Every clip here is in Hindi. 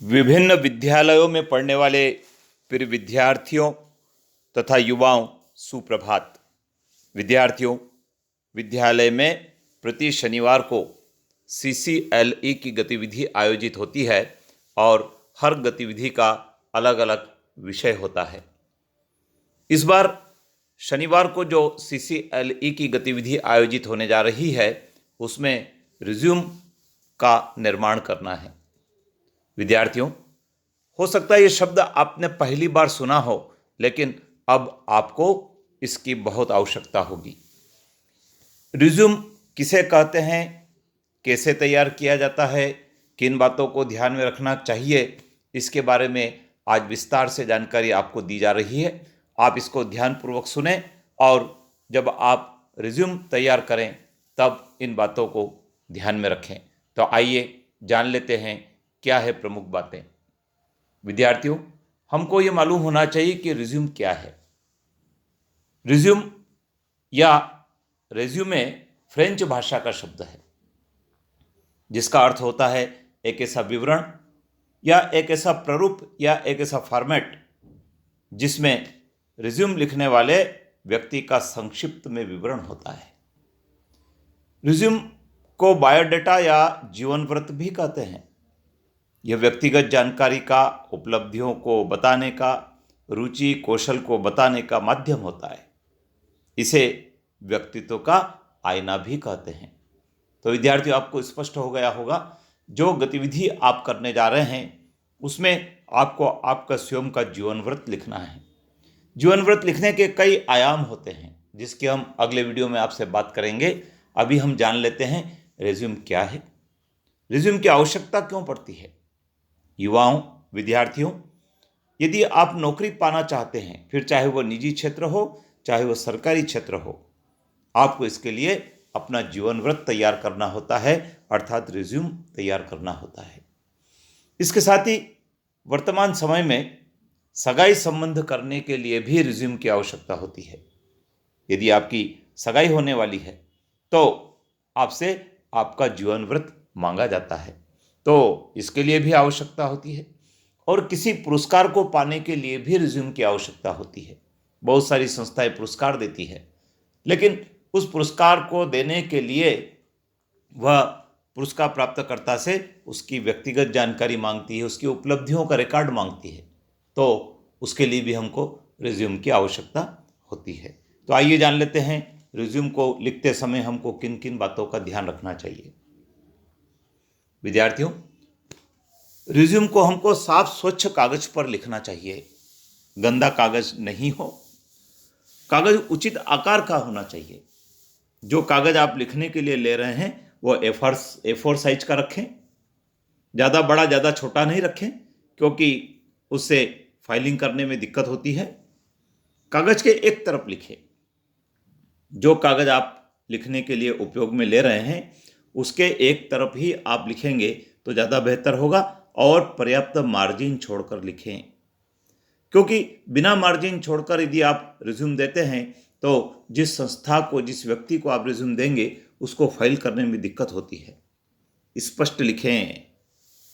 विभिन्न विद्यालयों में पढ़ने वाले प्रिय विद्यार्थियों तथा युवाओं सुप्रभात। विद्यार्थियों, विद्यालय में प्रति शनिवार को CCLE की गतिविधि आयोजित होती है और हर गतिविधि का अलग अलग विषय होता है। इस बार शनिवार को जो CCLE की गतिविधि आयोजित होने जा रही है उसमें रिज्यूम का निर्माण करना है। विद्यार्थियों, हो सकता है ये शब्द आपने पहली बार सुना हो, लेकिन अब आपको इसकी बहुत आवश्यकता होगी। रिज्यूम किसे कहते हैं, कैसे तैयार किया जाता है, किन बातों को ध्यान में रखना चाहिए, इसके बारे में आज विस्तार से जानकारी आपको दी जा रही है। आप इसको ध्यानपूर्वक सुने और जब आप रिज्यूम तैयार करें तब इन बातों को ध्यान में रखें। तो आइए जान लेते हैं क्या है प्रमुख बातें। विद्यार्थियों, हमको ये मालूम होना चाहिए कि रिज्यूम क्या है। रिज्यूम या रेज्यूमे फ्रेंच भाषा का शब्द है जिसका अर्थ होता है एक ऐसा विवरण या एक ऐसा प्रारूप या एक ऐसा फॉर्मेट जिसमें रिज्यूम लिखने वाले व्यक्ति का संक्षिप्त में विवरण होता है। रिज्यूम को बायोडाटा या जीवन वृत्त भी कहते हैं। यह व्यक्तिगत जानकारी का, उपलब्धियों को बताने का, रुचि कौशल को बताने का माध्यम होता है। इसे व्यक्तित्व का आईना भी कहते हैं। तो विद्यार्थियों, आपको स्पष्ट हो गया होगा, जो गतिविधि आप करने जा रहे हैं उसमें आपको आपका स्वयं का जीवन वृत्त लिखना है। जीवन वृत्त लिखने के कई आयाम होते हैं जिसकी हम अगले वीडियो में आपसे बात करेंगे। अभी हम जान लेते हैं रिज्यूम क्या है, रिज्यूम की आवश्यकता क्यों पड़ती है। युवाओं, विद्यार्थियों, यदि आप नौकरी पाना चाहते हैं, फिर चाहे वो निजी क्षेत्र हो चाहे वो सरकारी क्षेत्र हो, आपको इसके लिए अपना जीवन वृत्त तैयार करना होता है, अर्थात रिज्यूम तैयार करना होता है। इसके साथ ही वर्तमान समय में सगाई संबंध करने के लिए भी रिज्यूम की आवश्यकता होती है। यदि आपकी सगाई होने वाली है तो आपसे आपका जीवन वृत्त मांगा जाता है, तो इसके लिए भी आवश्यकता होती है। और किसी पुरस्कार को पाने के लिए भी रिज्यूम की आवश्यकता होती है। बहुत सारी संस्थाएं पुरस्कार देती है, लेकिन उस पुरस्कार को देने के लिए वह पुरस्कार प्राप्तकर्ता से उसकी व्यक्तिगत जानकारी मांगती है, उसकी उपलब्धियों का रिकॉर्ड मांगती है, तो उसके लिए भी हमको रिज्यूम की आवश्यकता होती है। तो आइए जान लेते हैं रिज्यूम को लिखते समय हमको किन किन बातों का ध्यान रखना चाहिए। विद्यार्थियों, रिज्यूम को हमको साफ स्वच्छ कागज पर लिखना चाहिए। गंदा कागज नहीं हो, कागज उचित आकार का होना चाहिए। जो कागज आप लिखने के लिए ले रहे हैं वो A4 साइज का रखें। ज़्यादा बड़ा ज़्यादा छोटा नहीं रखें, क्योंकि उससे फाइलिंग करने में दिक्कत होती है। कागज के एक तरफ लिखें। जो कागज आप लिखने के लिए उपयोग में ले रहे हैं उसके एक तरफ ही आप लिखेंगे तो ज़्यादा बेहतर होगा, और पर्याप्त मार्जिन छोड़कर लिखें, क्योंकि बिना मार्जिन छोड़कर यदि आप रिज्यूम देते हैं तो जिस संस्था को, जिस व्यक्ति को आप रिज्यूम देंगे उसको फाइल करने में दिक्कत होती है। स्पष्ट लिखें,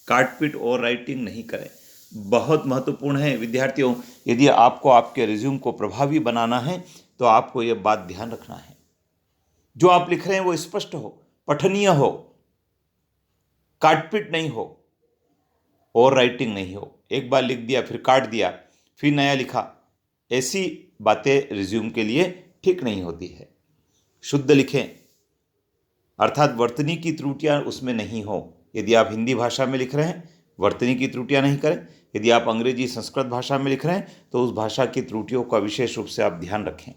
काटपीट और राइटिंग नहीं करें। बहुत महत्वपूर्ण है विद्यार्थियों, यदि आपको आपके रिज्यूम को प्रभावी बनाना है तो आपको यह बात ध्यान रखना है, जो आप लिख रहे हैं वो स्पष्ट हो, पठनीय हो, काटपीट नहीं हो और राइटिंग नहीं हो। एक बार लिख दिया फिर काट दिया फिर नया लिखा, ऐसी बातें रिज्यूम के लिए ठीक नहीं होती है। शुद्ध लिखें, अर्थात वर्तनी की त्रुटियां उसमें नहीं हो। यदि आप हिंदी भाषा में लिख रहे हैं वर्तनी की त्रुटियां नहीं करें। यदि आप अंग्रेजी संस्कृत भाषा में लिख रहे हैं तो उस भाषा की त्रुटियों का विशेष रूप से आप ध्यान रखें।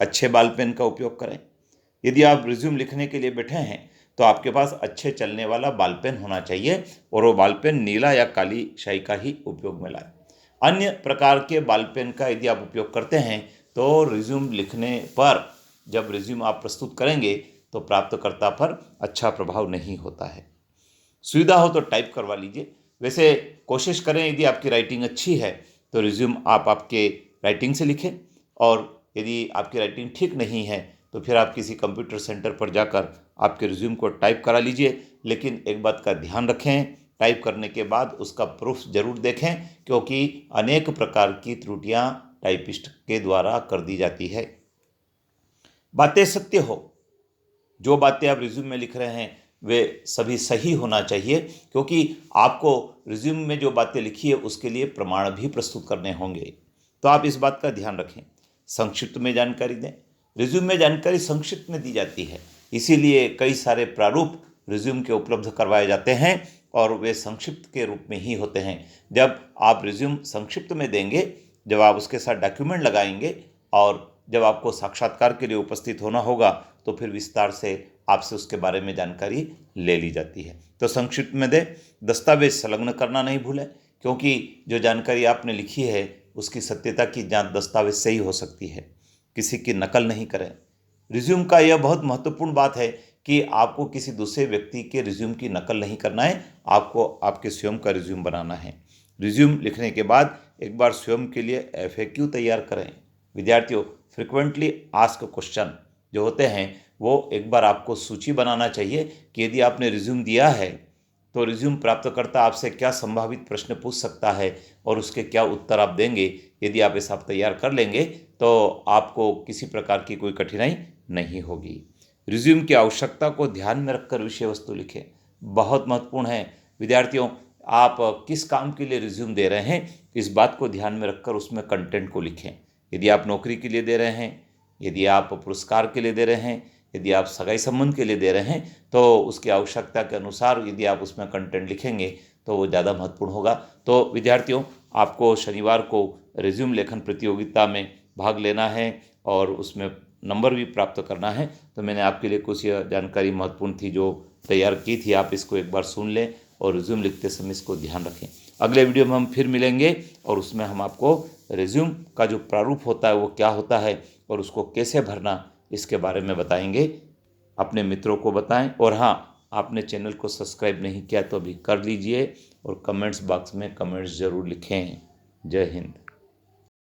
अच्छे बॉल पेन का उपयोग करें। यदि आप रिज्यूम लिखने के लिए बैठे हैं तो आपके पास अच्छे चलने वाला बॉल पेन होना चाहिए, और वो बॉल पेन नीला या काली शाही का ही उपयोग में लाएं। अन्य प्रकार के बॉल पेन का यदि आप उपयोग करते हैं तो रिज्यूम लिखने पर, जब रिज्यूम आप प्रस्तुत करेंगे तो प्राप्तकर्ता पर अच्छा प्रभाव नहीं होता है। सुविधा हो तो टाइप करवा लीजिए। वैसे कोशिश करें, यदि आपकी राइटिंग अच्छी है तो रिज्यूम आप आपके राइटिंग से लिखें, और यदि आपकी राइटिंग ठीक नहीं है तो फिर आप किसी कंप्यूटर सेंटर पर जाकर आपके रिज्यूम को टाइप करा लीजिए। लेकिन एक बात का ध्यान रखें टाइप करने के बाद उसका प्रूफ जरूर देखें, क्योंकि अनेक प्रकार की त्रुटियां टाइपिस्ट के द्वारा कर दी जाती है। बातें सत्य हो, जो बातें आप रिज्यूम में लिख रहे हैं वे सभी सही होना चाहिए, क्योंकि आपको रिज्यूम में जो बातें लिखी है उसके लिए प्रमाण भी प्रस्तुत करने होंगे। तो आप इस बात का ध्यान रखें। संक्षिप्त में जानकारी दें। रिज्यूम में जानकारी संक्षिप्त में दी जाती है, इसीलिए कई सारे प्रारूप रिज्यूम के उपलब्ध करवाए जाते हैं और वे संक्षिप्त के रूप में ही होते हैं। जब आप रिज्यूम संक्षिप्त में देंगे, जब आप उसके साथ डॉक्यूमेंट लगाएंगे और जब आपको साक्षात्कार के लिए उपस्थित होना होगा, तो फिर विस्तार से आपसे उसके बारे में जानकारी ले ली जाती है। तो संक्षिप्त में दें। दस्तावेज संलग्न करना नहीं भूलें, क्योंकि जो जानकारी आपने लिखी है उसकी सत्यता की जांच दस्तावेज से ही हो सकती है, किसी की नकल नहीं करें। रिज्यूम का यह बहुत महत्वपूर्ण बात है कि आपको किसी दूसरे व्यक्ति के रिज्यूम की नकल नहीं करना है, आपको आपके स्वयं का रिज्यूम बनाना है। रिज्यूम लिखने के बाद एक बार स्वयं के लिए FAQ तैयार करें। विद्यार्थियों, फ्रिक्वेंटली आस्क क्वेश्चन जो होते हैं वो एक बार आपको सूची बनाना चाहिए कि यदि आपने रिज्यूम दिया है तो रिज्यूम प्राप्तकर्ता आपसे क्या संभावित प्रश्न पूछ सकता है और उसके क्या उत्तर आप देंगे। यदि आप ऐसा तैयार कर लेंगे तो आपको किसी प्रकार की कोई कठिनाई नहीं होगी। रिज्यूम की आवश्यकता को ध्यान में रखकर विषय वस्तु लिखें, बहुत महत्वपूर्ण है। विद्यार्थियों, आप किस काम के लिए रिज्यूम दे रहे हैं इस बात को ध्यान में रखकर उसमें कंटेंट को लिखें। यदि आप नौकरी के लिए दे रहे हैं, यदि आप पुरस्कार के लिए दे रहे हैं, यदि आप सगाई संबंध के लिए दे रहे हैं, तो उसकी आवश्यकता के अनुसार यदि आप उसमें कंटेंट लिखेंगे तो वो ज़्यादा महत्वपूर्ण होगा। तो विद्यार्थियों, आपको शनिवार को रिज्यूम लेखन प्रतियोगिता में भाग लेना है और उसमें नंबर भी प्राप्त करना है। तो मैंने आपके लिए कुछ यह जानकारी महत्वपूर्ण थी जो तैयार की थी, आप इसको एक बार सुन लें और रिज्यूम लिखते समय इसको ध्यान रखें। अगले वीडियो में हम फिर मिलेंगे और उसमें हम आपको रिज्यूम का जो प्रारूप होता है वो क्या होता है और उसको कैसे भरना इसके बारे में बताएंगे। अपने मित्रों को बताएं और हाँ, आपने चैनल को सब्सक्राइब नहीं किया तो अभी कर लीजिए और कमेंट्स बॉक्स में कमेंट्स ज़रूर लिखें। जय हिंद।